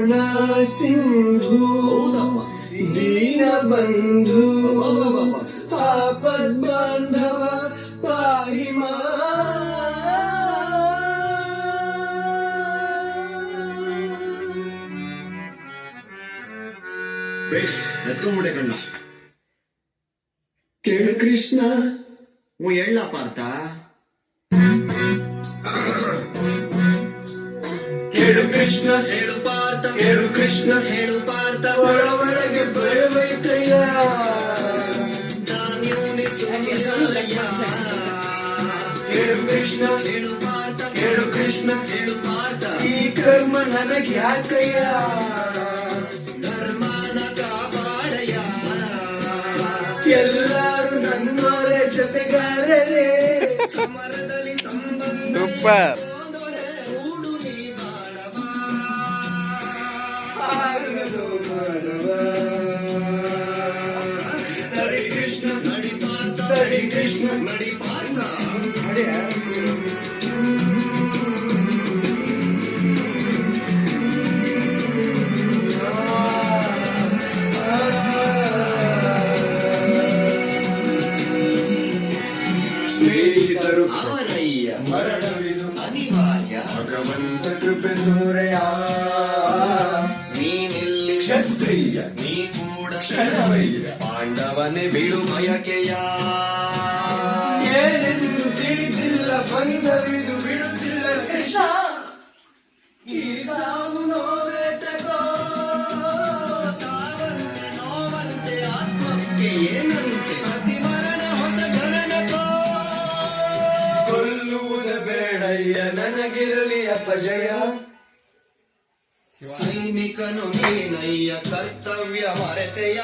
ಕರುಣಾ ಸಿಂಧು ದೀನ ಬಂಧು ಆಪದ್ ಬಾಂಧವ ಪಾಹಿ ಮಾ. ಬೇಷ್ ನೆತ್ಕೊಂಡ್ಬಿಟ್ಟೆ ಕಣ್ಣ. ಕೇಳು ಕೃಷ್ಣ ಎಳ್ಳ ಪಾರ್ಥ. ಕೇಳು ಕೃಷ್ಣ ಹೇಳು ಪಾರ್ಥ, ಕೇಳು ಕೃಷ್ಣ ಹೇಳು ಪಾರ್ಥ. ಒಳಗೆ ಬರಬೇಕಯ್ಯ ಕೇಳು ಕೃಷ್ಣ ಹೇಳು ಪಾರ್ಥ, ಕೇಳು ಕೃಷ್ಣ ಹೇಳು ಪಾರ್ಥ. ಈ ಕರ್ಮ ನನಗೆ ಯಾಕಯ್ಯ ಧರ್ಮನ ಕಾಪಾಡಯ್ಯ. ಎಲ್ಲಾರು ನನ್ನೋರೆ ಜೊತೆಗಾರರೇ ಸಮರದಲ್ಲಿ ಸಂಬಂಧ ಸೂಪರ್. ಹೂಡು ನೀ ಬಾಳವ. ಆಗದು ಮಾಧವ. ಹರಿ ಕೃಷ್ಣ ನಡಿ ಪಾರ್ಥ, ಹರಿ ಕೃಷ್ಣ ನಡಿ ಪಾರ್ಥ. ಸ್ನೇಹಿತರು ಅವರಯ್ಯ ಮರಣವಿದು ಅನಿವಾರ್ಯ. ಭಗವಂತ ಕೃಪೆ ತೋರೆಯ ನೀನಿಲ್ಲಿ ಕ್ಷತ್ರಿಯ ನೀ ಕೂಡ ಕ್ಷಣವಯ್ಯ ಪಾಂಡವನೇ ಬಿಡು ಬಯಕೆಯ. ಏನೆಂದು ತಿಳಿದಿಲ್ಲ ಬಂಧವಿದು ಬಿಡುತ್ತಿಲ್ಲ ಕೃಷ್ಣ ಈ ಸಾವು ನೋವೇ ತಗೋ. ಸಾವಂತೆ ನೋವಂತೆ ಆತ್ಮಕ್ಕೆ ಏನಂತೆ ಪ್ರತಿ ಮರಣ ಹೊಸ ಜನನಕೋ. ಕೊಲ್ಲುವುದು ಬೇಡಯ್ಯ ನನಗಿರಲಿ ಅಪಜಯ. ಸೈನಿಕನು ನೀನಯ್ಯ ಕರ್ತವ್ಯ ಮರೆತೆಯ.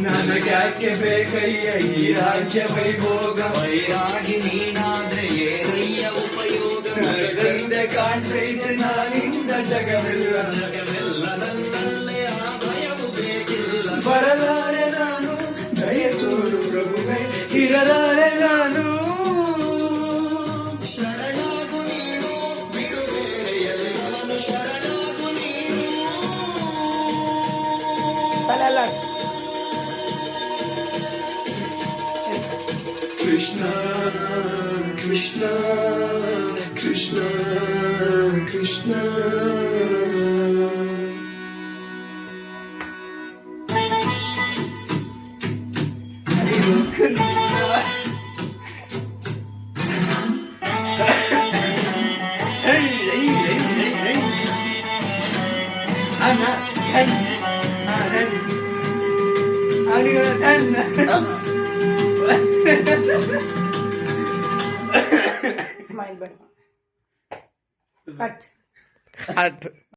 ನನಗ್ಯಾಕೆ ಬೇಕಯ್ಯ ಈ ರಾಜ್ಯ ವೈಭೋಗ. ವೈರಾಗಿ ನೀನಾದ್ರೆ ಏನಯ್ಯ ಉಪಯೋಗ. ನರದಂಡೆ ಕಾಣ್ತೈತೆ ನಾನಿಂದ ಜಗವೆಲ್ಲ ಜಗವೆಲ್ಲ ನನ್ನಲ್ಲೇ ಆ ಭಯವು ಬೇಕಿಲ್ಲ. ಬರಲಾರೆ ನಾನು ದಯ ತೋರು ಪ್ರಭುವೆ ಇರಲಾರೆ ನಾನು. ಶರಣಾಗು ನೀನು ಬಿಡು ಬೇರೆ ಎಲ್ಲವನು ಶರಣಾಗು ನೀನು. Krishna Krishna Krishna Krishna. Smile button. Cut. Cut.